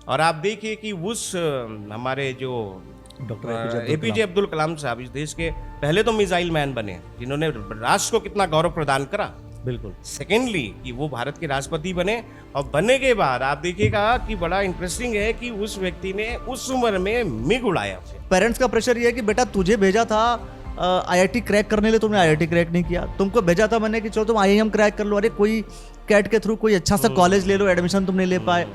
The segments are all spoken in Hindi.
और आप देखिए कि उस हमारे जो डॉक्टर एपीजे अब्दुल कलाम साहब इस देश के पहले तो मिसाइल मैन बने, जिन्होंने राष्ट्र को कितना गौरव प्रदान करा। बिल्कुल। सेकेंडली कि वो भारत के राष्ट्रपति बने, और बनने के बाद आप देखिएगा कि बड़ा इंटरेस्टिंग है कि उस व्यक्ति ने उस उम्र में मिग उड़ाया। पेरेंट्स का प्रेशर ये है कि बेटा तुझे भेजा था आईआईटी क्रैक करने लिए, तुमने आईआईटी क्रैक नहीं किया। तुमको भेजा था मैंने कि चलो तुम आईआईएम क्रैक कर लो, अरे कोई कैट के थ्रू कोई अच्छा सा कॉलेज ले लो, एडमिशन तुम नहीं ले पाए।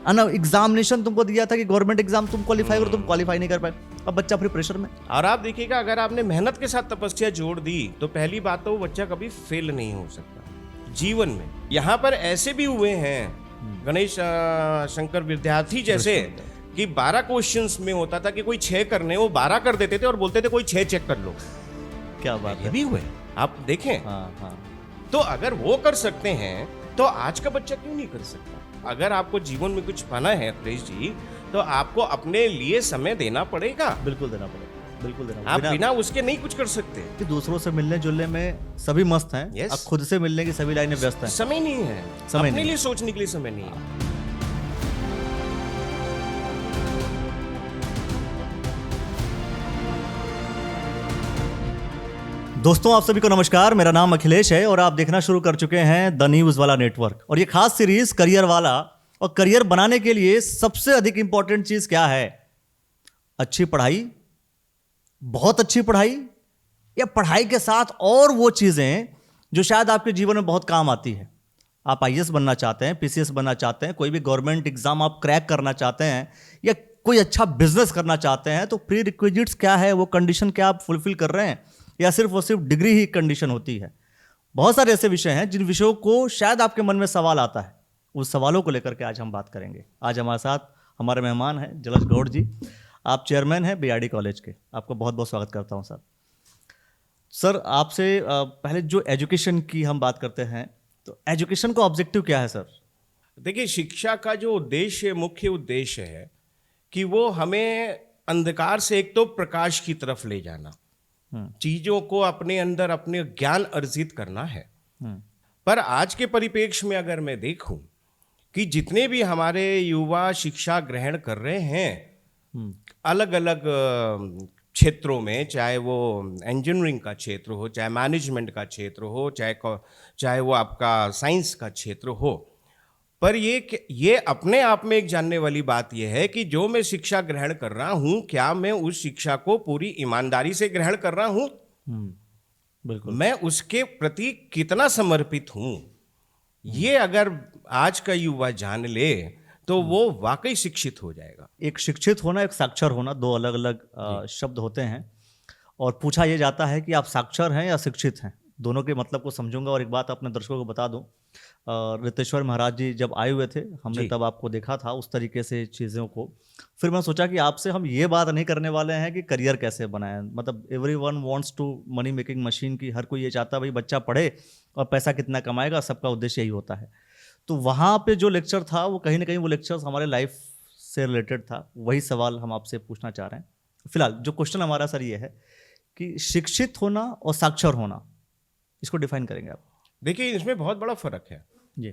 एग्जामिनेशन तुमको दिया था कि गवर्नमेंट एग्जाम तुम क्वालिफाई करो, तुम क्वालिफाई नहीं कर पाए। अब बच्चा फिर प्रेशर में। और आप देखिएगा अगर आपने मेहनत के साथ तपस्या जोड़ दी तो पहली बात तो वो बच्चा कभी फेल नहीं हो सकता जीवन में। यहाँ पर ऐसे भी हुए हैं गणेश शंकर विद्यार्थी जैसे कि 12 क्वेश्चंस में होता था कि कोई 6 करने, वो 12 कर देते थे और बोलते थे कोई 6 चेक कर लो। क्या बात है, भी हुए आप देखें। हाँ। तो अगर वो कर सकते हैं तो आज का बच्चा क्यों नहीं कर सकता? अगर आपको जीवन में कुछ पाना है अखिलेश जी, तो आपको अपने लिए समय देना पड़ेगा। बिल्कुल देना पड़ेगा, बिल्कुल देना। आप बिना उसके नहीं कुछ कर सकते। कि दूसरों से मिलने जुलने में सभी मस्त हैं, Yes. अब खुद से मिलने की सभी लाइनें व्यस्त हैं। समय नहीं है, समय अपने नहीं। लिए सोचने के लिए समय नहीं है। दोस्तों आप सभी को नमस्कार, मेरा नाम अखिलेश है और आप देखना शुरू कर चुके हैं द न्यूज़ वाला नेटवर्क। और ये खास सीरीज करियर वाला। और करियर बनाने के लिए सबसे अधिक इंपॉर्टेंट चीज क्या है? अच्छी पढ़ाई, बहुत अच्छी पढ़ाई, या पढ़ाई के साथ और वो चीजें जो शायद आपके जीवन में बहुत काम आती है। आप आईएएस बनना चाहते हैं, पीसीएस बनना चाहते हैं, कोई भी गवर्नमेंट एग्जाम आप क्रैक करना चाहते हैं, या कोई अच्छा बिजनेस करना चाहते हैं, तो प्री रिक्विजिट्स क्या है, वो कंडीशन क्या आप फुलफिल कर रहे हैं, या सिर्फ वो सिर्फ डिग्री ही कंडीशन होती है। बहुत सारे ऐसे विषय हैं जिन विषयों को शायद आपके मन में सवाल आता है। उस सवालों को लेकर के आज हम बात करेंगे। आज हमारे साथ हमारे मेहमान हैं जलज गौड़ जी। आप चेयरमैन हैं बीआरडी कॉलेज के। आपको बहुत बहुत स्वागत करता हूं सर। सर आपसे पहले जो एजुकेशन की हम बात करते हैं, तो एजुकेशन का ऑब्जेक्टिव क्या है सर? देखिए, शिक्षा का जो उद्देश्य, मुख्य उद्देश्य है कि वो हमें अंधकार से एक तो प्रकाश की तरफ ले जाना, चीजों को अपने अंदर अपने ज्ञान अर्जित करना है। पर आज के परिप्रेक्ष्य में अगर मैं देखूं कि जितने भी हमारे युवा शिक्षा ग्रहण कर रहे हैं अलग अलग क्षेत्रों में, चाहे वो इंजीनियरिंग का क्षेत्र हो, चाहे मैनेजमेंट का क्षेत्र हो, चाहे वो आपका साइंस का क्षेत्र हो, पर ये अपने आप में एक जानने वाली बात यह है कि जो मैं शिक्षा ग्रहण कर रहा हूं, क्या मैं उस शिक्षा को पूरी ईमानदारी से ग्रहण कर रहा हूं? बिल्कुल। मैं उसके प्रति कितना समर्पित हूं? ये अगर आज का युवा जान ले तो वो वाकई शिक्षित हो जाएगा। एक शिक्षित होना, एक साक्षर होना, दो अलग अलग शब्द होते हैं। और पूछा यह जाता है कि आप साक्षर हैं या शिक्षित हैं। दोनों के मतलब को समझूंगा। और एक बात अपने दर्शकों को बता दूं, रितेश्वर महाराज जी जब आए हुए थे, हमने तब आपको देखा था उस तरीके से चीज़ों को। फिर मैं सोचा कि आपसे हम ये बात नहीं करने वाले हैं कि करियर कैसे बनाएं। मतलब everyone wants to money making machine की, हर कोई ये चाहता है भाई बच्चा पढ़े और पैसा कितना कमाएगा, सबका उद्देश्य यही होता है। तो वहाँ पे जो लेक्चर था वो कहीं ना कहीं वो लेक्चर हमारे लाइफ से रिलेटेड था। वही सवाल हम आपसे पूछना चाह रहे हैं। फिलहाल जो क्वेश्चन हमारा सर ये है कि शिक्षित होना और साक्षर होना, इसको डिफाइन करेंगे आप? देखिए, इसमें बहुत बड़ा फर्क है जी।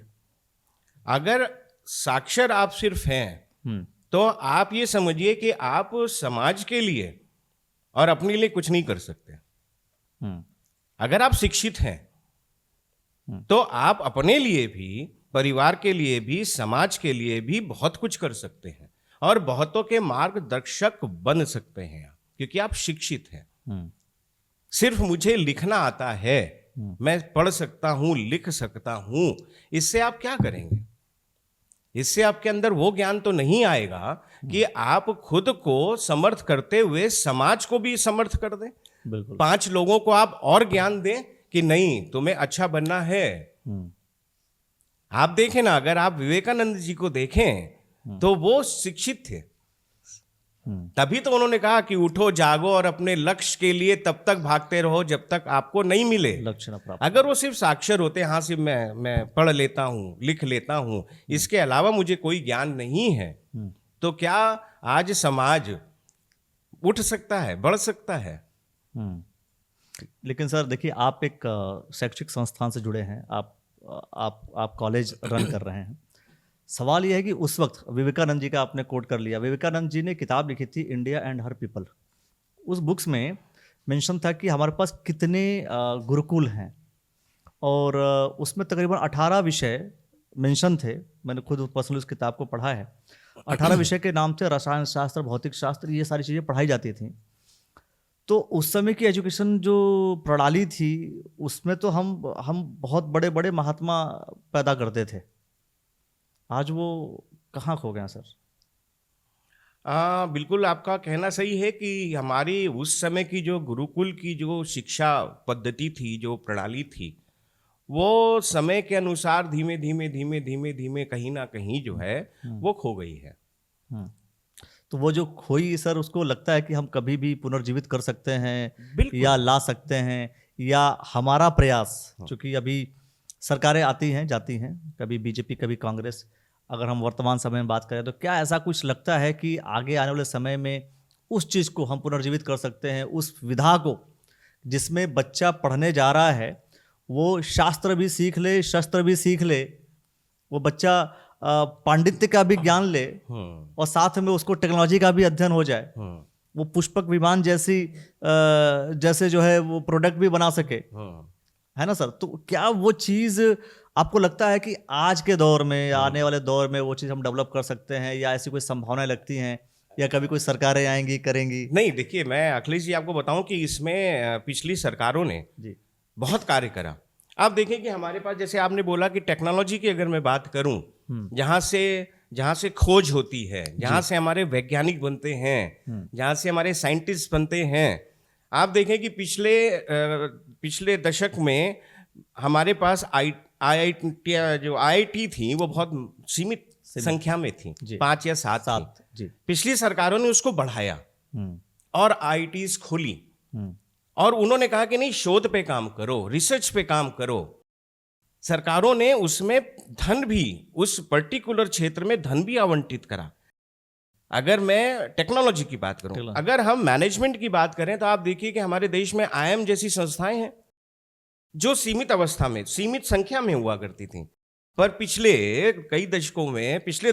अगर साक्षर आप सिर्फ हैं तो आप ये समझिए कि आप समाज के लिए और अपने लिए कुछ नहीं कर सकते। अगर आप शिक्षित हैं तो आप अपने लिए भी, परिवार के लिए भी, समाज के लिए भी बहुत कुछ कर सकते हैं और बहुतों के मार्गदर्शक बन सकते हैं, क्योंकि आप शिक्षित हैं। सिर्फ मुझे लिखना आता है, मैं पढ़ सकता हूं, लिख सकता हूं, इससे आप क्या करेंगे? इससे आपके अंदर वो ज्ञान तो नहीं आएगा कि आप खुद को समर्थ करते हुए समाज को भी समर्थ कर दें। बिल्कुल। 5 लोगों को आप और ज्ञान दें कि नहीं, तुम्हें अच्छा बनना है। आप देखें ना, अगर आप विवेकानंद जी को देखें तो वो शिक्षित थे। तभी तो उन्होंने कहा कि उठो, जागो और अपने लक्ष्य के लिए तब तक भागते रहो जब तक आपको नहीं मिले लक्ष्य न प्राप्त। अगर वो सिर्फ साक्षर होते, हाँ सिर्फ मैं पढ़ लेता हूँ, लिख लेता हूँ, इसके अलावा मुझे कोई ज्ञान नहीं है, तो क्या आज समाज उठ सकता है, बढ़ सकता है? लेकिन सर देखिए, आप एक शैक्षिक संस्थान से जुड़े हैं, आप कॉलेज रन कर रहे हैं। सवाल यह है कि उस वक्त विवेकानंद जी का आपने कोट कर लिया, विवेकानंद जी ने किताब लिखी थी इंडिया एंड हर पीपल। उस बुक्स में मेंशन था कि हमारे पास कितने गुरुकुल हैं, और उसमें तकरीबन 18 विषय मेंशन थे। मैंने खुद पर्सनली उस किताब को पढ़ा है। 18 विषय के नाम थे रसायन शास्त्र, भौतिक शास्त्र, ये सारी चीज़ें पढ़ाई जाती थी। तो उस समय की एजुकेशन जो प्रणाली थी उसमें तो हम बहुत बड़े बड़े महात्मा पैदा करते थे। आज वो कहाँ खो गए सर? बिल्कुल आपका कहना सही है कि हमारी उस समय की जो गुरुकुल की जो शिक्षा पद्धति थी, जो प्रणाली थी, वो समय के अनुसार धीमे धीमे धीमे धीमे धीमे कहीं ना कहीं जो है वो खो गई है। हम्म। तो वो जो खोई सर, उसको लगता है कि हम कभी भी पुनर्जीवित कर सकते हैं बिल्कुल। या ला सकते हैं, या हमारा प्रयास, क्योंकि अभी सरकारें आती हैं जाती हैं, कभी बीजेपी कभी कांग्रेस, अगर हम वर्तमान समय में बात करें तो क्या ऐसा कुछ लगता है कि आगे आने वाले समय में उस चीज़ को हम पुनर्जीवित कर सकते हैं, उस विधा को जिसमें बच्चा पढ़ने जा रहा है वो शास्त्र भी सीख ले, शस्त्र भी सीख ले, वो बच्चा पांडित्य का भी ज्ञान ले, और साथ में उसको टेक्नोलॉजी का भी अध्ययन हो जाए, वो पुष्पक विमान जैसे जो है वो प्रोडक्ट भी बना सके, है ना सर? तो क्या वो चीज़ आपको लगता है कि आज के दौर में या आने वाले दौर में वो चीज़ हम डेवलप कर सकते हैं, या ऐसी कोई संभावनाएं लगती हैं, या कभी कोई सरकारें आएंगी करेंगी? नहीं, देखिए मैं अखिलेश जी आपको बताऊं कि इसमें पिछली सरकारों ने जी बहुत कार्य करा। आप देखें कि हमारे पास, जैसे आपने बोला कि टेक्नोलॉजी की अगर मैं बात करूं, जहाँ से खोज होती है, जहाँ से हमारे वैज्ञानिक बनते हैं, जहाँ से हमारे साइंटिस्ट बनते हैं, आप देखें कि पिछले दशक में हमारे पास आईआईटी थी, वो बहुत सीमित संख्या में थी, 5 या 7 थी। पिछली सरकारों ने उसको बढ़ाया और आईआईटीज खोली, और उन्होंने कहा कि नहीं, शोध पे काम करो, रिसर्च पे काम करो। सरकारों ने उसमें धन भी, उस पर्टिकुलर क्षेत्र में धन भी आवंटित करा। अगर मैं टेक्नोलॉजी की बात करूं, अगर हम मैनेजमेंट की बात करें, तो आप देखिए कि हमारे देश में आईआईएम जैसी संस्थाएं हैं जो सीमित अवस्था में, सीमित संख्या में हुआ करती थी। पर पिछले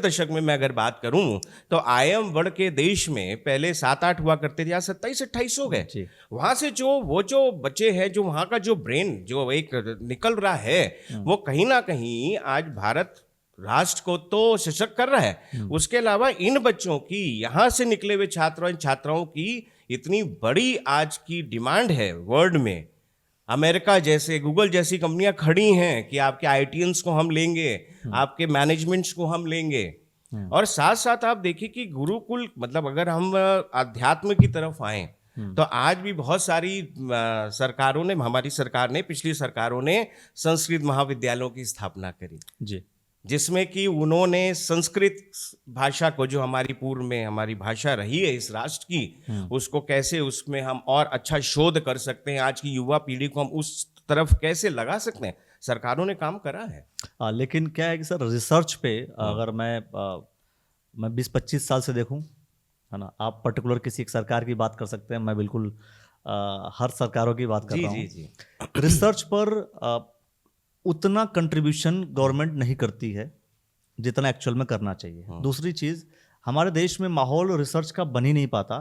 दशक में मैं अगर बात करूं तो आईआईएम बढ़ के देश में पहले 7-8 हुआ करते थे, आज 27-28 हो गए। वहां से जो बच्चे हैं, जो वहां का जो ब्रेन जो एक निकल रहा है, वो कहीं ना कहीं आज भारत राष्ट्र को तो सशक्त कर रहा है। उसके अलावा इन बच्चों की, यहाँ से निकले हुए छात्राओं की इतनी बड़ी आज की डिमांड है वर्ल्ड में। अमेरिका जैसे, गूगल जैसी कंपनियां खड़ी हैं कि आपके आईटीएंस को हम लेंगे, आपके मैनेजमेंट्स को हम लेंगे। और साथ साथ आप देखिए कि गुरुकुल, मतलब अगर हम अध्यात्म की तरफ आए तो आज भी बहुत सारी सरकारों ने, हमारी सरकार ने, पिछली सरकारों ने संस्कृत महाविद्यालयों की स्थापना करी जी, जिसमें कि उन्होंने संस्कृत भाषा को, जो हमारी पूर्व में हमारी भाषा रही है इस राष्ट्र की, उसको कैसे, उसमें हम और अच्छा शोध कर सकते हैं, आज की युवा पीढ़ी को हम उस तरफ कैसे लगा सकते हैं, सरकारों ने काम करा है। लेकिन क्या है कि सर, रिसर्च पे अगर मैं 20-25 साल से देखूं, है ना, आप पर्टिकुलर किसी एक सरकार की बात कर सकते हैं, मैं बिल्कुल हर सरकारों की बात कर रहा हूँ। रिसर्च पर उतना कंट्रीब्यूशन गवर्नमेंट नहीं करती है जितना एक्चुअल में करना चाहिए। दूसरी चीज़, हमारे देश में माहौल रिसर्च का बन ही नहीं पाता,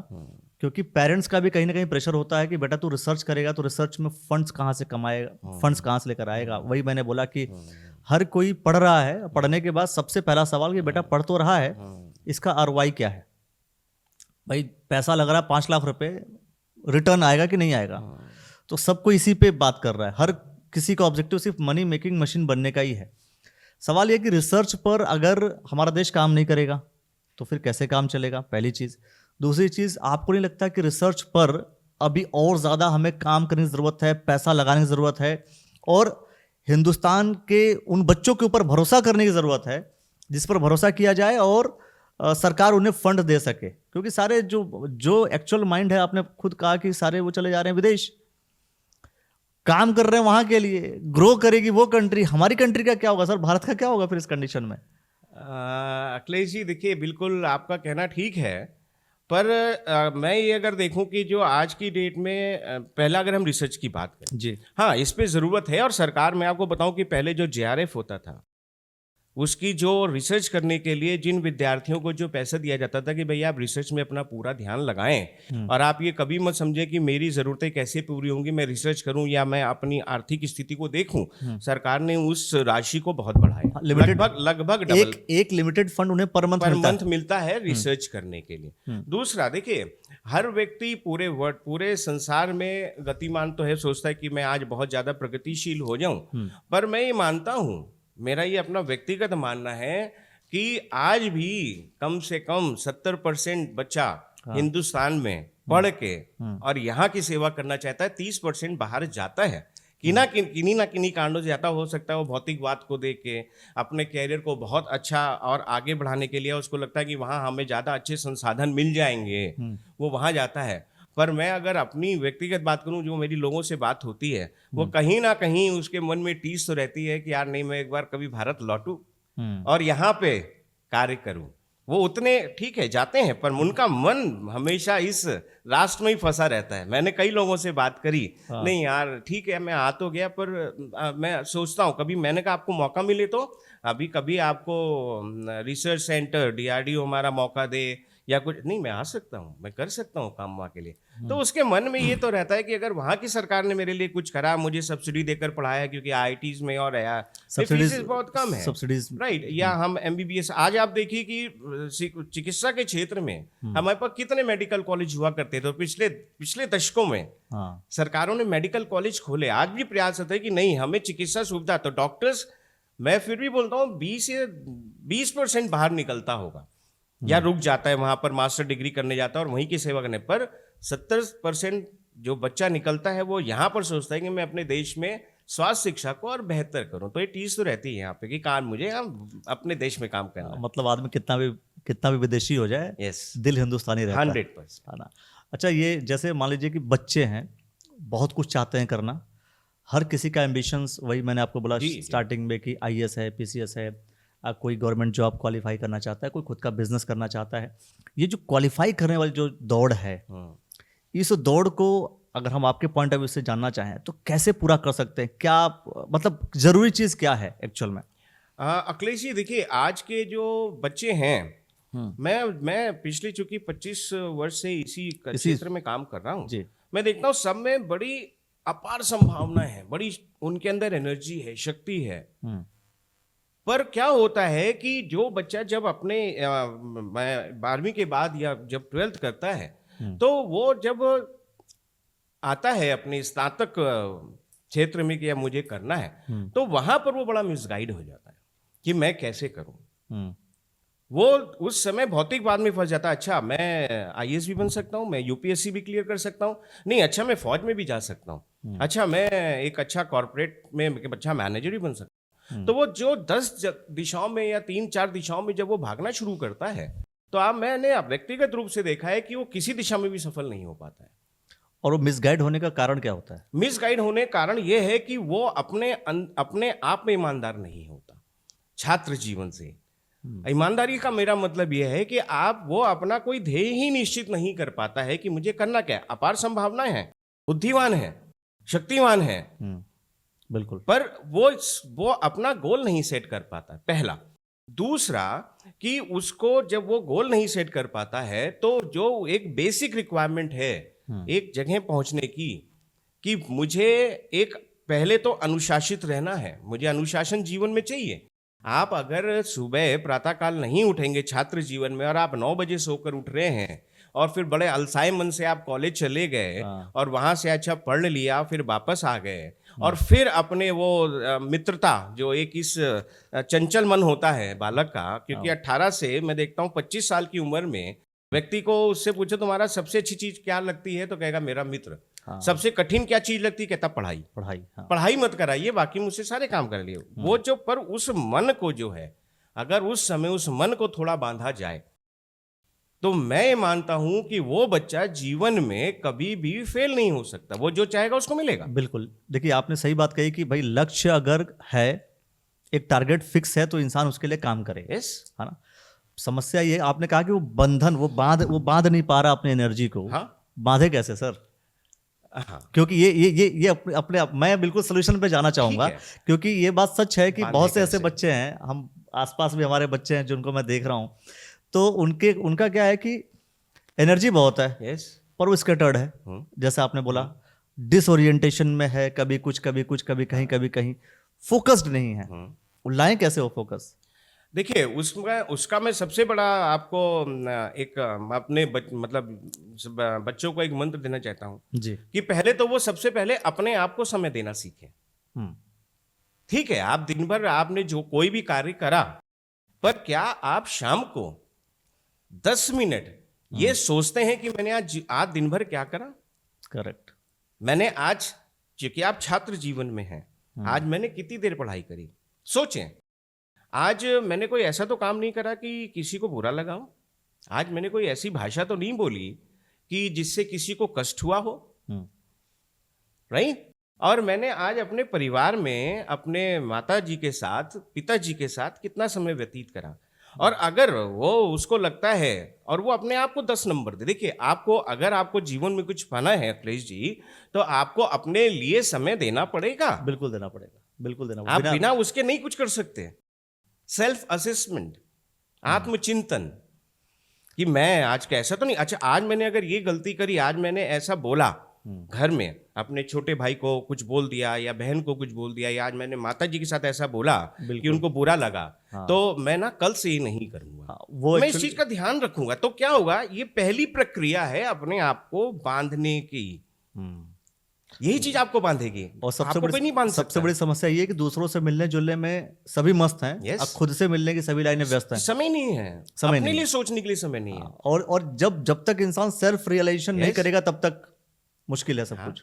क्योंकि पेरेंट्स का भी कहीं ना कहीं प्रेशर होता है कि बेटा तू रिसर्च करेगा तो रिसर्च में फंड्स कहाँ से कमाएगा, फंड्स कहाँ से लेकर आएगा। वही मैंने बोला कि हर कोई पढ़ रहा है, पढ़ने के बाद सबसे पहला सवाल कि बेटा पढ़ तो रहा है, इसका ROI क्या है? भाई पैसा लग रहा है 5 लाख रुपए, रिटर्न आएगा कि नहीं आएगा? तो सबको इसी पे बात कर रहा है, हर किसी का ऑब्जेक्टिव सिर्फ मनी मेकिंग मशीन बनने का ही है। सवाल यह कि रिसर्च पर अगर हमारा देश काम नहीं करेगा तो फिर कैसे काम चलेगा, पहली चीज़। दूसरी चीज़, आपको नहीं लगता कि रिसर्च पर अभी और ज़्यादा हमें काम करने की ज़रूरत है, पैसा लगाने की ज़रूरत है, और हिंदुस्तान के उन बच्चों के ऊपर भरोसा करने की ज़रूरत है जिस पर भरोसा किया जाए और सरकार उन्हें फंड दे सके? क्योंकि सारे जो एक्चुअल माइंड है, आपने खुद कहा कि सारे वो चले जा रहे हैं विदेश, काम कर रहे हैं वहां के लिए, ग्रो करेगी वो कंट्री। हमारी कंट्री का क्या होगा सर, भारत का क्या होगा फिर इस कंडीशन में? अखिलेश जी, देखिए बिल्कुल आपका कहना ठीक है, पर मैं ये अगर देखूं कि जो आज की डेट में, पहला अगर हम रिसर्च की बात करें, जी हाँ, इस पे ज़रूरत है। और सरकार, मैं आपको बताऊं कि पहले जो JRF होता था, उसकी जो रिसर्च करने के लिए जिन विद्यार्थियों को जो पैसा दिया जाता था कि भैया आप रिसर्च में अपना पूरा ध्यान लगाएं और आप ये कभी मत समझें कि मेरी ज़रूरतें कैसे पूरी होंगी, मैं रिसर्च करूं या मैं अपनी आर्थिक स्थिति को देखूं, सरकार ने उस राशि को बहुत बढ़ाया। लिमिटेड लगभग डबल एक लिमिटेड फंड उन्हें पर मंथ मिलता है रिसर्च करने के लिए। दूसरा देखिए, हर व्यक्ति पूरे संसार में गतिमान तो है, सोचता है कि मैं आज बहुत ज़्यादा प्रगतिशील हो जाऊं, पर मैं ये मानता हूं, मेरा ये अपना व्यक्तिगत मानना है कि आज भी कम से कम 70% बच्चा हिंदुस्तान में पढ़ के और यहाँ की सेवा करना चाहता है, 30% बाहर जाता है, किन्हीं ना किन्हीं कारणों से जाता। हो सकता है वो भौतिकवाद को देख के अपने कैरियर को बहुत अच्छा और आगे बढ़ाने के लिए उसको लगता है कि वहाँ हमें ज़्यादा अच्छे संसाधन मिल जाएंगे, वो वहाँ जाता है। पर मैं अगर अपनी व्यक्तिगत बात करूं, जो मेरी लोगों से बात होती है, वो कहीं ना कहीं उसके मन में टीस तो रहती है कि यार नहीं, मैं एक बार कभी भारत लौटूं और यहाँ पे कार्य करूं। वो उतने ठीक है जाते हैं, पर उनका मन हमेशा इस राष्ट्र में ही फंसा रहता है। मैंने कई लोगों से बात करी, नहीं यार ठीक है मैं आ तो गया, पर मैं सोचता हूँ कभी, मैंने कहा आपको मौका मिले तो अभी कभी आपको रिसर्च सेंटर DRDO हमारा मौका दे या कुछ, नहीं मैं आ सकता हूँ, मैं कर सकता हूँ काम वहाँ के लिए। तो उसके मन में ये तो रहता है कि अगर वहाँ की सरकार ने मेरे लिए कुछ करा, मुझे सब्सिडी देकर पढ़ाया, क्योंकि IITs में और फीस बहुत कम है, सब्सिडीज राइट, या हम MBBS, आज आप देखिए कि चिकित्सा के क्षेत्र में हमारे पास कितने मेडिकल कॉलेज हुआ करते थे पिछले दशकों में। सरकारों ने मेडिकल कॉलेज खोले, आज भी प्रयास होता है कि नहीं हमें चिकित्सा सुविधा, तो डॉक्टर्स, मैं फिर भी बोलता हूँ 20% बाहर निकलता होगा या रुक जाता है, वहां पर मास्टर डिग्री करने जाता है और वहीं की सेवा करने पर 70% जो बच्चा निकलता है वो यहाँ पर सोचता है कि मैं अपने देश में स्वास्थ्य शिक्षा को और बेहतर करूं। तो ये चीज तो रहती है यहाँ पे कि काम मुझे अपने देश में काम करना है। मतलब आदमी कितना भी विदेशी हो जाए, यस, दिल हिंदुस्तानी रहता है। 100%। है ना। अच्छा, ये जैसे मान लीजिए कि बच्चे हैं, बहुत कुछ चाहते हैं करना, हर किसी का एम्बिशंस, वही मैंने आपको बोला स्टार्टिंग में कि IAS है, PCS है, कोई गवर्नमेंट जॉब क्वालिफाई करना चाहता है, कोई खुद का बिजनेस करना चाहता है। ये जो क्वालिफाई करने वाली जो दौड़ है, इस दौड़ को अगर हम आपके पॉइंट ऑफ व्यू से जानना चाहें तो कैसे पूरा कर सकते हैं? क्या मतलब जरूरी चीज क्या है एक्चुअल में? अखिलेश जी देखिए, आज के जो बच्चे हैं, मैं पिछले चूंकि 25 वर्ष से इसी क्षेत्र में काम कर रहा हूँ, मैं देखता हूँ सब में बड़ी अपार संभावनाएं हैं, बड़ी उनके अंदर एनर्जी है, शक्ति है। पर क्या होता है कि जो बच्चा जब अपने 12वीं के बाद या जब 12th करता है, तो वो जब आता है अपने स्नातक क्षेत्र में कि मुझे करना है, तो वहां पर वो बड़ा मिसगाइड हो जाता है कि मैं कैसे करूं। वो उस समय भौतिकवाद में फंस जाता है, अच्छा मैं IAS भी बन सकता हूँ, मैं UPSC भी क्लियर कर सकता हूँ, नहीं अच्छा मैं फौज में भी जा सकता हूँ, अच्छा मैं एक अच्छा कॉर्पोरेट में अच्छा मैनेजर भी बन सकता हूँ। तो वो जो 10 दिशाओं में या 3-4 दिशाओं में जब वो भागना शुरू करता है, तो मैंने व्यक्तिगत रूप से देखा है कि वो किसी दिशा में भी सफल नहीं हो पाता है। और वो मिसगाइड होने का कारण क्या होता है? मिसगाइड होने का कारण ये है कि वो अपने आप में ईमानदार नहीं होता। छात्र जीवन से ईमानदारी का मेरा मतलब यह है कि वो अपना कोई ध्येय ही निश्चित नहीं कर पाता है कि मुझे करना क्या है। अपार संभावनाएं हैं, बुद्धिमान है, शक्तिमान है, बिल्कुल, पर वो अपना गोल नहीं सेट कर पाता, पहला। दूसरा कि उसको जब वो गोल नहीं सेट कर पाता है, तो जो एक बेसिक रिक्वायरमेंट है एक जगह पहुंचने की, कि मुझे एक पहले तो अनुशासित रहना है, मुझे अनुशासन जीवन में चाहिए। आप अगर सुबह प्रातःकाल नहीं उठेंगे छात्र जीवन में और आप 9 बजे सोकर उठ रहे हैं और फिर बड़े अलसाए मन से आप कॉलेज चले गए और वहां से अच्छा पढ़ लिया, फिर वापस आ गए और फिर अपने वो मित्रता, जो एक इस चंचल मन होता है बालक का, क्योंकि 18 से मैं देखता हूँ 25 साल की उम्र में व्यक्ति को उससे पूछो तुम्हारा सबसे अच्छी चीज क्या लगती है, तो कहेगा मेरा मित्र। सबसे कठिन क्या चीज लगती है, कहता पढ़ाई। पढ़ाई मत कराइए, बाकी मुझसे सारे काम कर लिए। वो जो पर उस मन को जो है, अगर उस समय उस मन को थोड़ा बांधा जाए, तो मैं मानता हूं कि वो बच्चा जीवन में कभी भी फेल नहीं हो सकता, वो जो चाहेगा उसको मिलेगा। बिल्कुल, देखिए आपने सही बात कही कि भाई लक्ष्य अगर है, एक टारगेट फिक्स है, तो इंसान उसके लिए काम करे, यस, है ना। समस्या ये आपने कहा कि वो बंधन, वो बांध नहीं पा रहा अपने एनर्जी को। हाँ, बांधे कैसे सर? हाँ, क्योंकि ये अपने मैं बिल्कुल सोल्यूशन पे जाना चाहूंगा, है। क्योंकि ये बात सच है कि बांधे बहुत से ऐसे कैसे? बच्चे हैं, हम आसपास भी हमारे बच्चे हैं जिनको मैं देख रहा हूँ, तो उनका क्या है कि एनर्जी बहुत है यस। पर वो स्कैटर्ड है, जैसे आपने बोला डिसओरिएंटेशन में है, कभी कुछ कभी कहीं फोकस्ड नहीं है। वो लाएं कैसे वो फोकस? देखिए, उसका मैं सबसे बड़ा आपको एक अपने बच्चों को एक मंत्र देना चाहता हूँ जी। कि पहले तो वो सबसे पहले अपने आप को समय देना सीखें। हम्म। ठीक है, आप दिन भर आपने जो कोई भी कार्य करा, पर क्या आप शाम को 10 मिनट ये सोचते हैं कि मैंने आज दिन भर क्या करा? करेक्ट। मैंने आज, क्योंकि आप छात्र जीवन में हैं, आज मैंने कितनी देर पढ़ाई करी? सोचें। आज मैंने कोई ऐसा तो काम नहीं करा कि किसी को बुरा लगा हो। आज मैंने कोई ऐसी भाषा तो नहीं बोली कि जिससे किसी को कष्ट हुआ हो, राइट? और मैंने आज अपने परिवार में अपने माता जी के साथ, पिताजी के साथ कितना समय व्यतीत करा। और अगर वो उसको लगता है और वो अपने आप को 10 नंबर दे, देखिए आपको, अगर आपको जीवन में कुछ पाना है अखिलेश जी, तो आपको अपने लिए समय देना पड़ेगा। बिल्कुल देना पड़ेगा, बिल्कुल देना आप पड़ेगा। बिना उसके नहीं कुछ कर सकते। सेल्फ असेसमेंट, आत्मचिंतन कि मैं आज कैसा तो नहीं, अच्छा आज मैंने अगर ये गलती करी, आज मैंने ऐसा बोला घर में, अपने छोटे भाई को कुछ बोल दिया या बहन को कुछ बोल दिया, या आज मैंने माता जी के साथ ऐसा बोला कि उनको बुरा लगा, तो मैं ना कल से ये नहीं करूंगा, मैं इस चीज का ध्यान रखूंगा। तो क्या होगा, ये पहली प्रक्रिया है अपने आप को बांधने की। यही चीज आपको बांधेगी, और आपको कोई नहीं बांध सबसे सकता। बड़ी समस्या ये है कि दूसरों से मिलने जुलने में सभी मस्त हैं, Yes. अब खुद से मिलने की सभी लाइनें व्यस्त हैं। समय नहीं है, समय अपने नहीं लिए सोचने के लिए समय नहीं है। और जब तक इंसान सेल्फ रियलाइजेशन नहीं Yes. करेगा तब तक मुश्किल है सब कुछ।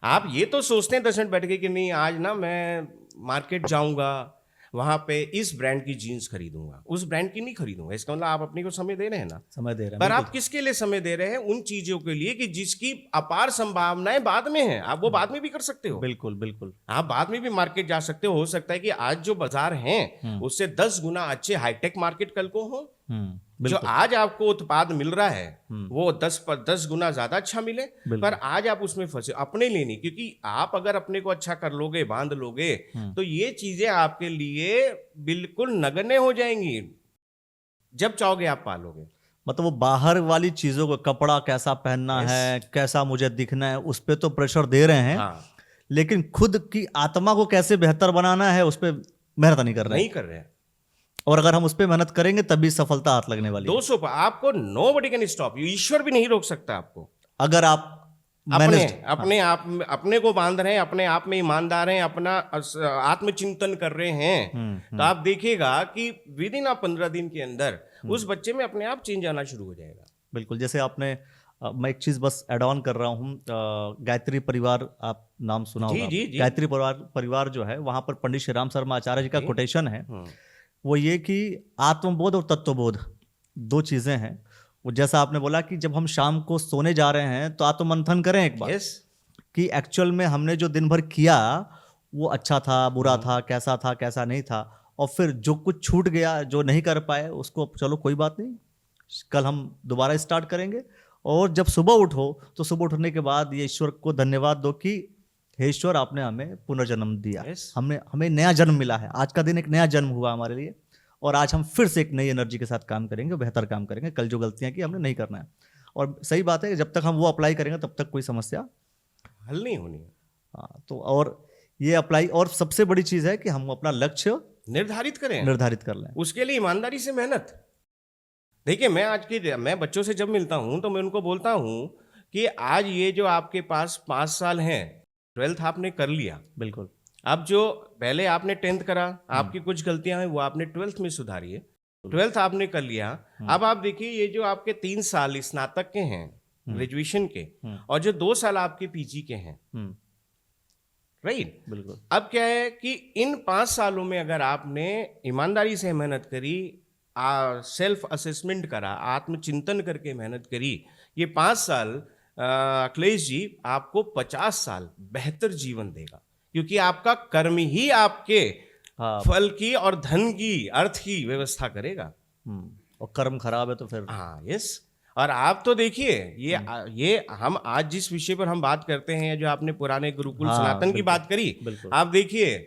आप ये तो सोचते हैं 10 मिनट बैठ के कि नहीं आज ना मैं मार्केट जाऊंगा, वहां पे इस ब्रांड की जीन्स खरीदूंगा, उस ब्रांड की नहीं खरीदूंगा। इसका मतलब आप अपने को समय दे रहे हैं ना, समय दे रहे हैं, पर आप किसके लिए समय दे रहे हैं? उन चीजों के लिए कि जिसकी अपार संभावनाएं बाद में है। आप वो बाद में भी कर सकते हो, बिल्कुल बिल्कुल। आप बाद में भी मार्केट जा सकते हो सकता है कि आज जो बाजार हैं उससे 10 गुना अच्छे हाईटेक मार्केट कल को हो। जो आज आपको उत्पाद मिल रहा है वो 10 गुना ज्यादा अच्छा मिले, पर आज आप उसमें फंसे अपने लिए नहीं। क्योंकि आप अगर अपने को अच्छा कर लोगे, बांध लोगे, तो ये चीजें आपके लिए बिल्कुल नगण्य हो जाएंगी। जब चाहोगे आप पालोगे। मतलब वो बाहर वाली चीजों को, कपड़ा कैसा पहनना है, कैसा मुझे दिखना है, उस पर तो प्रेशर दे रहे हैं, लेकिन खुद की आत्मा को कैसे बेहतर बनाना है उस पर मेहनत नहीं कर रहे हैं। और अगर हम उस पर मेहनत करेंगे तभी सफलता हाथ लगने वाली है। 200 आपको नोबडी कैन स्टॉप यू, ईश्वर भी नहीं रोक सकता आपको। अगर आप अपने को बांध रहे हैं, अपने आप में ईमानदार हैं, अपना आत्मचिंतन कर रहे हैं, तो आप देखिएगा कि विद इन 15 दिन के अंदर उस बच्चे में अपने आप चेंज आना शुरू हो जाएगा। बिल्कुल। जैसे आपने मैं एक चीज बस एड ऑन कर रहा हूँ, गायत्री परिवार, आप नाम सुना होगा। जी। गायत्री परिवार जो है, वहां पर पंडित श्री राम शर्मा आचार्य जी का कोटेशन है, वो ये कि आत्मबोध और तत्वबोध 2 चीजें हैं। वो जैसा आपने बोला कि जब हम शाम को सोने जा रहे हैं तो आत्ममंथन करें एक बार, कि एक्चुअल में हमने जो दिन भर किया वो अच्छा था, बुरा था, कैसा था, कैसा नहीं था, और फिर जो कुछ छूट गया, जो नहीं कर पाए, उसको चलो कोई बात नहीं, कल हम दोबारा स्टार्ट करेंगे। और जब सुबह उठो तो सुबह उठने के बाद ये ईश्वर को धन्यवाद दो कि हे ईश्वर, आपने हमें पुनर्जन्म दिया, हमें नया जन्म मिला है, आज का दिन एक नया जन्म हुआ हमारे लिए, और आज हम फिर से एक नई एनर्जी के साथ काम करेंगे, बेहतर काम करेंगे। कल जो गलतियां की हमने नहीं करना है। और सही बात है, जब तक हम वो अप्लाई करेंगे तब तक कोई समस्या हल नहीं होनी है। हाँ, तो और ये अप्लाई, और सबसे बड़ी चीज है कि हम अपना लक्ष्य निर्धारित कर लें, उसके लिए ईमानदारी से मेहनत। देखिए, मैं बच्चों से जब मिलता हूं तो मैं उनको बोलता हूं कि आज ये जो आपके पास 5 साल हैं, 12th आपने कर लिया, बिल्कुल। अब जो पहले आपने 10th करा, आपकी कुछ गलतियां हैं वो आपने 12th में सुधारी है, 12th आपने कर लिया। अब आप देखिए, ये जो आपके 3 साल स्नातक के हैं, ग्रेजुएशन के, और जो 2 साल आपके पीजी के हैं, राइट, बिल्कुल। अब क्या है कि इन 5 सालों में अगर आपने ईमानदारी से मेहनत करी, सेल्फ असेसमेंट करा, आत्मचिंतन करके मेहनत करी, ये 5 साल अखिलेश जी आपको 50 साल बेहतर जीवन देगा। क्योंकि आपका कर्म ही आपके फल की और धन की, अर्थ की व्यवस्था करेगा। और कर्म खराब है तो फिर यस। और आप तो देखिए ये हम आज जिस विषय पर हम बात करते हैं, जो आपने पुराने गुरुकुल हाँ, सनातन की बिल्कुल, बात करी, बिल्कुल। आप देखिए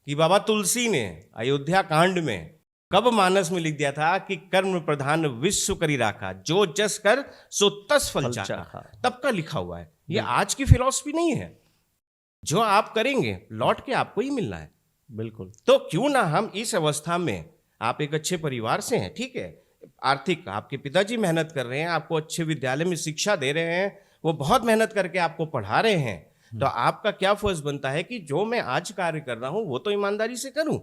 कि बाबा तुलसी ने अयोध्या कांड में कब मानस में लिख दिया था कि कर्म प्रधान विश्व करी राखा, जो जस कर सो तस फल फल चाखा, चाखा। तब का लिखा हुआ है। ये आज की फिलॉसफी नहीं है। जो आप करेंगे लौट के आपको ही मिलना है। बिल्कुल। तो क्यों ना हम इस अवस्था में, आप एक अच्छे परिवार से हैं, ठीक है, आर्थिक आपके पिताजी मेहनत कर रहे हैं, आपको अच्छे विद्यालय में शिक्षा दे रहे हैं, वो बहुत मेहनत करके आपको पढ़ा रहे हैं, तो आपका क्या फर्ज बनता है कि जो मैं आज कार्य कर रहा हूं वो तो ईमानदारी से करूं।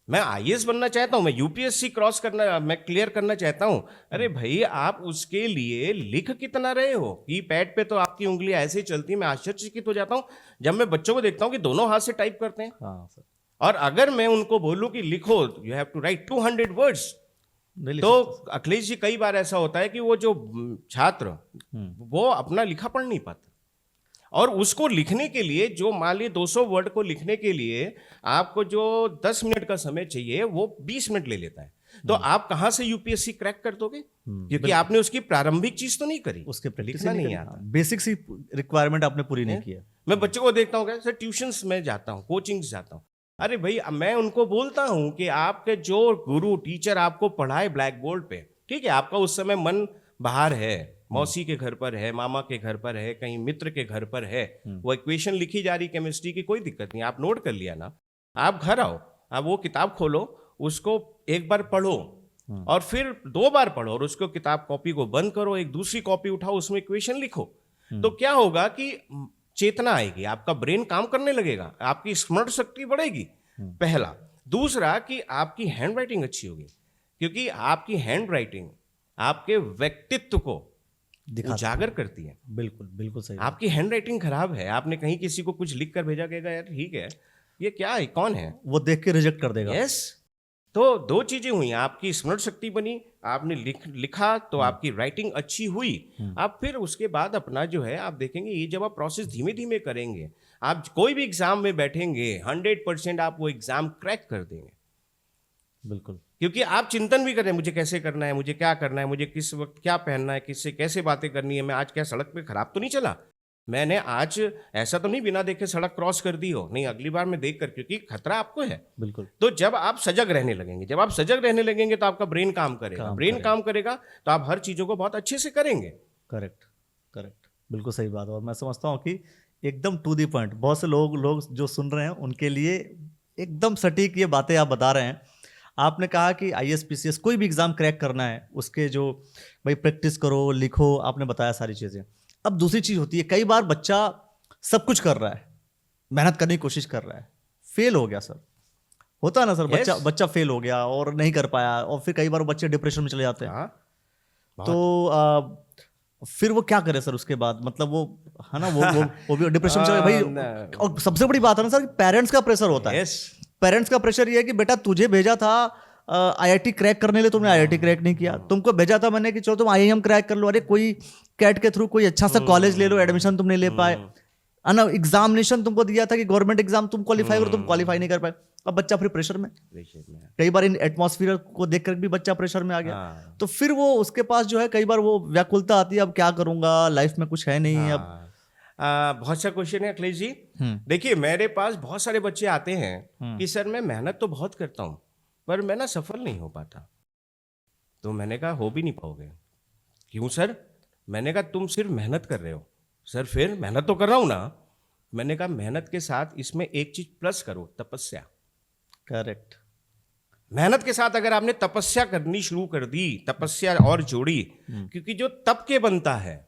मैं आईएएस बनना चाहता हूं, मैं यूपीएससी क्रॉस करना, मैं क्लियर करना चाहता हूं। अरे भाई, आप उसके लिए लिख कितना रहे हो कि पैड पे तो आपकी उंगलियां ऐसे ही चलती, मैं आश्चर्यचकित हो जाता हूं जब मैं बच्चों को देखता हूं कि दोनों हाथ से टाइप करते हैं। हाँ सर, और अगर मैं उनको बोलूं कि लिखो, you have to write 200 words, नहीं लिख तो सकते। अखिलेश जी कई बार ऐसा होता है कि वो जो छात्र वो अपना लिखा पढ़ नहीं पाता, और उसको लिखने के लिए जो मान लीजिए 200 वर्ड को लिखने के लिए आपको जो 10 मिनट का समय चाहिए वो 20 मिनट ले लेता है। तो आप कहां से यूपीएससी क्रैक कर दोगे? क्योंकि आपने उसकी प्रारंभिक चीज तो नहीं करी, उसके प्रैक्टिस लिखना ही नहीं करी। आता। बेसिक सी रिक्वायरमेंट आपने पूरी नहीं किया। मैं बच्चों को देखता हूँ, सर ट्यूशंस में जाता हूँ, कोचिंग्स जाता हूँ, अरे भाई मैं उनको बोलता हूं कि आपके जो गुरु टीचर आपको पढ़ाए ब्लैक बोर्ड पे, ठीक है, आपका उस समय मन बाहर है, मौसी के घर पर है, मामा के घर पर है, कहीं मित्र के घर पर है, वो इक्वेशन लिखी जा रही केमिस्ट्री की, कोई दिक्कत नहीं, आप नोट कर लिया ना, आप घर आओ, आप वो किताब खोलो, उसको एक बार पढ़ो और फिर 2 बार पढ़ो, और उसको किताब कॉपी को बंद करो, एक दूसरी कॉपी उठाओ, उसमें इक्वेशन लिखो। तो क्या होगा कि चेतना आएगी, आपका ब्रेन काम करने लगेगा, आपकी स्मरण शक्ति बढ़ेगी, पहला। दूसरा कि आपकी हैंड राइटिंग अच्छी होगी, क्योंकि आपकी हैंड राइटिंग आपके व्यक्तित्व को उजागर करती है। बिल्कुल बिल्कुल सही। आपकी हैंड राइटिंग खराब है, आपने कहीं किसी को कुछ लिख कर भेजा, कहेगा यार ठीक है, ये क्या है, कौन है, वो देख के रिजेक्ट कर देगा। यस। तो 2 चीजें हुई, आपकी स्मरण शक्ति बनी, आपने लिखा तो आपकी राइटिंग अच्छी हुई। आप फिर उसके बाद अपना जो है आप देखेंगे, ये जब आप प्रोसेस धीमे धीमे करेंगे, आप कोई भी एग्जाम में बैठेंगे 100% आप वो एग्जाम क्रैक कर देंगे। बिल्कुल। क्योंकि आप चिंतन भी कर रहे हैं, मुझे कैसे करना है, मुझे क्या करना है, मुझे किस वक्त क्या पहनना है, किससे कैसे बातें करनी है, मैं आज क्या सड़क पे खराब तो नहीं चला, मैंने आज ऐसा तो नहीं बिना देखे सड़क क्रॉस कर दी हो, नहीं अगली बार मैं देख कर, क्योंकि खतरा आपको है। बिल्कुल। तो जब आप सजग रहने लगेंगे, जब आप सजग रहने लगेंगे तो आपका ब्रेन काम करेगा, ब्रेन काम करेगा तो आप हर चीजों को बहुत अच्छे से करेंगे। करेक्ट करेक्ट, बिल्कुल सही बात है। और मैं समझता हूँ कि एकदम टू दी पॉइंट, बहुत से लोग जो सुन रहे हैं उनके लिए एकदम सटीक ये बातें आप बता रहे हैं। आपने कहा कि आईएएस पीसीएस कोई भी एग्जाम क्रैक करना है, उसके जो भाई प्रैक्टिस करो, लिखो, आपने बताया सारी चीज़ें। अब दूसरी चीज़ होती है, कई बार बच्चा सब कुछ कर रहा है, मेहनत करने की कोशिश कर रहा है, फेल हो गया सर, होता है ना सर, बच्चा फेल हो गया और नहीं कर पाया, और फिर कई बार बच्चे डिप्रेशन में चले जाते हैं। तो फिर वो क्या करे सर उसके बाद, मतलब वो है ना, वो भी डिप्रेशन में चले भाई। और सबसे बड़ी बात है ना सर, पेरेंट्स का प्रेशर होता है। पेरेंट्स का प्रेशर ये है कि बेटा तुझे भेजा था आईआईटी क्रैक करने के लिए, तुमने आईआईटी क्रैक नहीं किया, तुमको भेजा था मैंने कि चलो तुम आईआईएम क्रैक कर लो, अरे कोई कैट के थ्रू कोई अच्छा सा कॉलेज ले लो, एडमिशन तुम नहीं ले पाए, है ना, एग्जामिनेशन तुमको दिया था कि गवर्नमेंट एग्जाम तुम क्वालिफाई करो, तुम क्वालिफाई नहीं कर पाए, अब बच्चा फिर प्रेशर में। कई बार इन एटमॉस्फेयर को देखकर भी बच्चा प्रेशर में आ गया। तो फिर वो उसके पास जो है कई बार वो व्याकुलता आती है, अब क्या करूंगा, लाइफ में कुछ है नहीं। अब बहुत सा क्वेश्चन है अखिलेश जी। देखिए मेरे पास बहुत सारे बच्चे आते हैं कि सर मैं मेहनत तो बहुत करता हूं पर मैं ना सफल नहीं हो पाता। तो मैंने कहा हो भी नहीं पाओगे। क्यों सर? मैंने कहा तुम सिर्फ मेहनत कर रहे हो। सर फिर मेहनत तो कर रहा हूं ना। मैंने कहा मेहनत के साथ इसमें एक चीज प्लस करो, तपस्या। करेक्ट। मेहनत के साथ अगर आपने तपस्या करनी शुरू कर दी, तपस्या और जोड़ी, क्योंकि जो तप के बनता है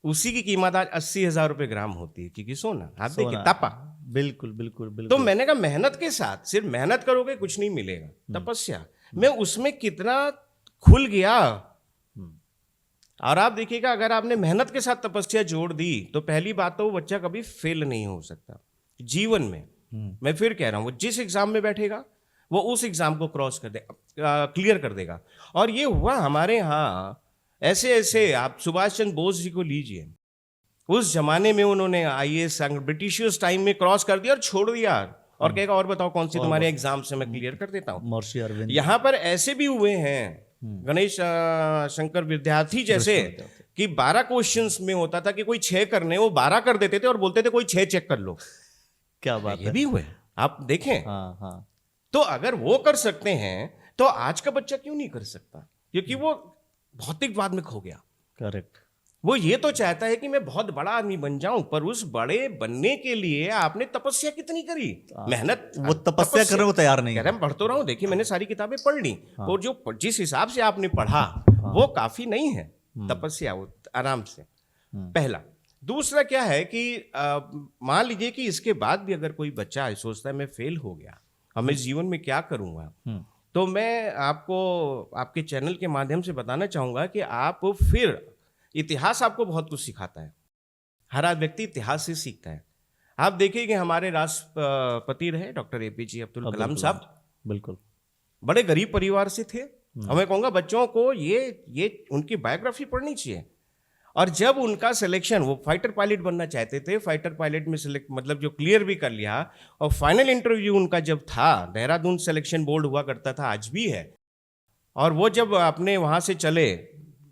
उसी की कीमत आज 80,000 रुपए ग्राम होती है, क्योंकि सोना आप देखिए तपा। बिल्कुल बिल्कुल बिल्कुल। तो मैंने कहा मेहनत के साथ सिर्फ मेहनत करोगे कुछ नहीं मिलेगा, तपस्या। मैं उसमें कितना खुल गया। और आप देखिएगा अगर आपने मेहनत के साथ तपस्या जोड़ दी तो पहली बात तो वो बच्चा कभी फेल नहीं हो सकता जीवन में। मैं फिर कह रहा हूं वो जिस एग्जाम में बैठेगा वो उस एग्जाम को क्रॉस कर दे, क्लियर कर देगा। और ये हुआ हमारे यहाँ ऐसे ऐसे। आप सुभाष चंद्र बोस जी को लीजिए, उस जमाने में उन्होंने आईएएस ब्रिटिशर्स टाइम में क्रॉस कर दिया और छोड़ दिया और कहेगा और बताओ कौन सी तुम्हारे एग्जाम से मैं क्लियर कर देता हूं। महर्षि अरविंद। यहां पर ऐसे भी हुए हैं गणेश शंकर विद्यार्थी जैसे कि 12 क्वेश्चंस में होता था कि कोई 6 करने, वो 12 कर देते थे और बोलते थे कोई 6 चेक कर लो। क्या बात ये है। भी हुए, आप देखें। हाँ हाँ, तो अगर वो कर सकते हैं तो आज का बच्चा क्यों नहीं कर सकता? क्योंकि वो भौतिकवाद में खो गया। करेक्ट। वो ये तो चाहता है कि मैं बहुत बड़ा आदमी बन जाऊं, पर उस बड़े बनने के लिए आपने तपस्या कितनी करी, मेहनत। वो तपस्या करने को तैयार नहीं कह है। रहे मैं पढ़ता रहा हूं, देखिए मैंने सारी किताबें पढ़ ली, और जो जिस हिसाब से आपने पढ़ा वो काफी नहीं है। तपस्या वो आराम से, पहला। दूसरा क्या है कि मान लीजिए कि इसके बाद भी अगर कोई बच्चा सोचता है मैं फेल हो गया, अब मैं जीवन में क्या करूंगा, तो मैं आपको आपके चैनल के माध्यम से बताना चाहूंगा कि आप फिर, इतिहास आपको बहुत कुछ सिखाता है। हर व्यक्ति इतिहास से सीखता है। आप देखिए कि हमारे राष्ट्रपति रहे डॉक्टर एपीजे अब्दुल कलाम साहब, बिल्कुल बड़े गरीब परिवार से थे। और मैं कहूँगा बच्चों को ये उनकी बायोग्राफी पढ़नी चाहिए। और जब उनका सिलेक्शन, वो फाइटर पायलट बनना चाहते थे, फाइटर पायलट में सिलेक्ट मतलब जो क्लियर भी कर लिया, और फाइनल इंटरव्यू उनका जब था, देहरादून सिलेक्शन बोर्ड हुआ करता था, आज भी है, और वो जब अपने वहाँ से चले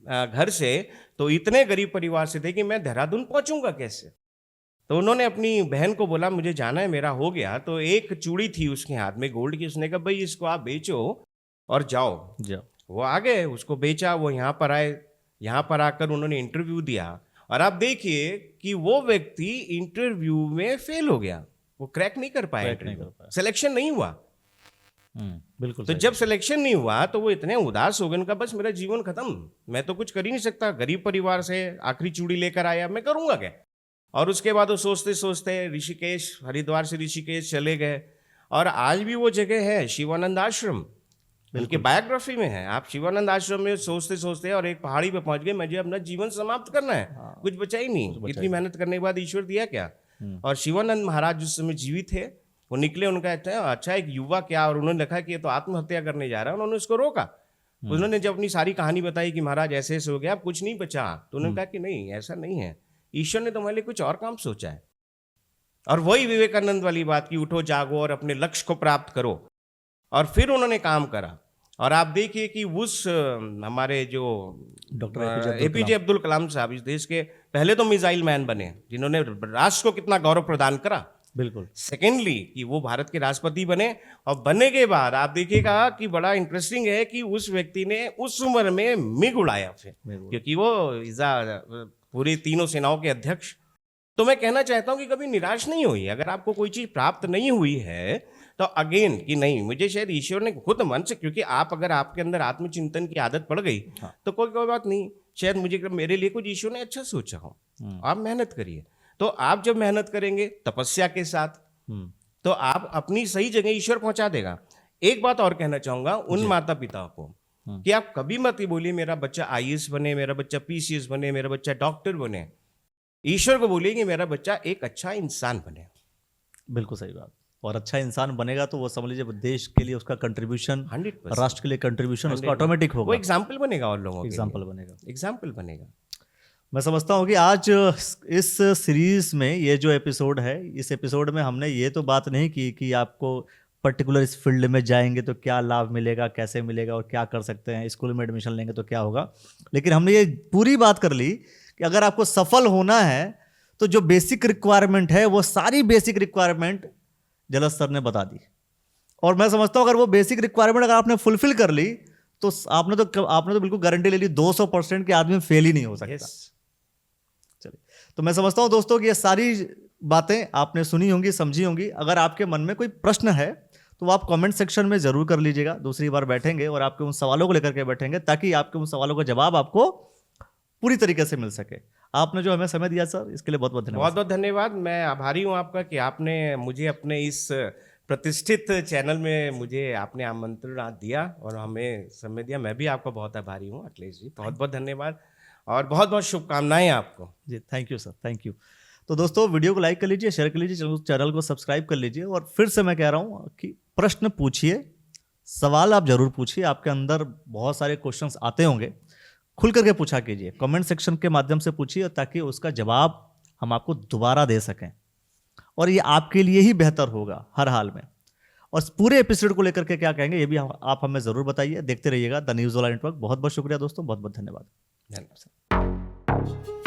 घर से, तो इतने गरीब परिवार से थे कि मैं देहरादून पहुंचूंगा कैसे। तो उन्होंने अपनी बहन को बोला मुझे जाना है, मेरा हो गया। तो एक चूड़ी थी उसके हाथ में गोल्ड की, उसने कहा भाई इसको आप बेचो और जाओ। वो आ गए, उसको बेचा, वो यहाँ पर आए, यहाँ पर आकर उन्होंने इंटरव्यू दिया, और आप देखिए कि वो व्यक्ति इंटरव्यू में फेल हो गया, वो क्रैक नहीं कर पाया, सिलेक्शन नहीं हुआ। बिल्कुल। तो जब सिलेक्शन नहीं हुआ तो वो इतने उदास हो गए, उनका बस मेरा जीवन खत्म, मैं तो कुछ कर ही नहीं सकता, गरीब परिवार से आखिरी चूड़ी लेकर आया, मैं करूंगा क्या। और उसके बाद वो सोचते सोचते ऋषिकेश, हरिद्वार से ऋषिकेश चले गए, और आज भी वो जगह है शिवानंद आश्रम, उनकी बायोग्राफी में है। आप शिवानंद आश्रम में सोचते सोचते और एक पहाड़ी पे पहुंच गए, मुझे अपना जीवन समाप्त करना है, कुछ बचा ही नहीं, इतनी मेहनत करने के बाद ईश्वर दिया क्या। और शिवानंद महाराज जिस समय जीवित थे, वो निकले, उनका अच्छा एक युवा क्या, और उन्होंने लिखा कि ये तो आत्महत्या करने जा रहा है, उन्होंने उसको रोका। उन्होंने जब अपनी सारी कहानी बताई कि महाराज ऐसे ऐसे हो गया, अब कुछ नहीं बचा, तो उन्होंने कहा कि नहीं ऐसा नहीं है, ईश्वर ने तुम्हारे लिए कुछ और काम सोचा है। और वही विवेकानंद वाली बात की उठो जागो और अपने लक्ष्य को प्राप्त करो, और फिर उन्होंने काम करा। और आप देखिए कि उस हमारे जो डॉक्टर एपीजे अब्दुल कलाम साहब इस देश के पहले तो मिसाइल मैन बने, जिन्होंने राष्ट्र को कितना गौरव प्रदान करा। बिल्कुल। सेकेंडली कि वो भारत के राष्ट्रपति बने, और बनने के बाद आप देखिएगा कि बड़ा इंटरेस्टिंग है कि उस व्यक्ति ने उस उम्र में मिग उड़ाया फिर, क्योंकि वो पूरी तीनों सेनाओं के अध्यक्ष। तो मैं कहना चाहता हूं कि कभी निराश नहीं हुई, अगर आपको कोई चीज प्राप्त नहीं हुई है तो अगेन कि नहीं, मुझे शायद ईश्वर ने खुद मन से, क्योंकि आप अगर आपके अंदर आत्मचिंतन की आदत पड़ गई तो कोई बात नहीं, शायद मेरे लिए कुछ ईश्वर ने अच्छा सोचा हो। आप मेहनत करिए, तो आप जब मेहनत करेंगे तपस्या के साथ, तो आप अपनी सही जगह ईश्वर पहुंचा देगा। एक बात और कहना चाहूंगा उन माता पिता को कि आप कभी मत ही बोलिए मेरा बच्चा आईएएस बने, मेरा बच्चा पीसीएस बने, मेरा बच्चा डॉक्टर बने। ईश्वर को बोलिए कि मेरा बच्चा एक अच्छा इंसान बने। बिल्कुल सही बात। और अच्छा इंसान बनेगा तो वो समझ लीजिए देश के लिए उसका कंट्रीब्यूशन, 100%, राष्ट्र के लिए कंट्रीब्यूशन उसका ऑटोमेटिक होगा, वो एग्जाम्पल बनेगा और लोगों के एग्जाम्पल बनेगा। मैं समझता हूँ कि आज इस सीरीज में ये जो एपिसोड है, इस एपिसोड में हमने ये तो बात नहीं की कि आपको पर्टिकुलर इस फील्ड में जाएंगे तो क्या लाभ मिलेगा, कैसे मिलेगा और क्या कर सकते हैं, स्कूल में एडमिशन लेंगे तो क्या होगा। लेकिन हमने ये पूरी बात कर ली कि अगर आपको सफल होना है तो जो बेसिक रिक्वायरमेंट है वो सारी बेसिक रिक्वायरमेंट जलज सर ने बता दी। और मैं समझता हूँ अगर वो बेसिक रिक्वायरमेंट अगर आपने फुलफिल कर ली तो आपने तो बिल्कुल गारंटी ले ली 200% के आदमी फेल ही नहीं हो सकता। चलिए, तो मैं समझता हूँ दोस्तों कि ये सारी बातें आपने सुनी होंगी, समझी होंगी। अगर आपके मन में कोई प्रश्न है तो आप कमेंट सेक्शन में जरूर कर लीजिएगा। दूसरी बार बैठेंगे और आपके उन सवालों को लेकर के बैठेंगे ताकि आपके उन सवालों का जवाब आपको पूरी तरीके से मिल सके। आपने जो हमें समय दिया सर, इसके लिए बहुत बहुत धन्यवाद। बहुत बहुत धन्यवाद। मैं आभारी हूँ आपका कि आपने मुझे अपने इस प्रतिष्ठित चैनल में मुझे आपने आमंत्रण दिया और हमें समय दिया। मैं भी आपका बहुत आभारी हूँ अखिलेश जी, बहुत बहुत धन्यवाद और बहुत बहुत शुभकामनाएं आपको जी। Thank you sir, thank you. तो दोस्तों वीडियो को लाइक कर लीजिए, शेयर कर लीजिए, चैनल को सब्सक्राइब कर लीजिए। और फिर से मैं कह रहा हूँ कि प्रश्न पूछिए, सवाल आप जरूर पूछिए। आपके अंदर बहुत सारे क्वेश्चंस आते होंगे, खुल करके पूछा कीजिए, कमेंट सेक्शन के माध्यम से पूछिए ताकि उसका जवाब हम आपको दोबारा दे सकें और ये आपके लिए ही बेहतर होगा हर हाल में। और पूरे एपिसोड को लेकर के क्या कहेंगे ये भी आप हमें जरूर बताइए। देखते रहिएगा द न्यूज़ वाला नेटवर्क। बहुत बहुत शुक्रिया दोस्तों, बहुत बहुत धन्यवाद। धन्यवाद।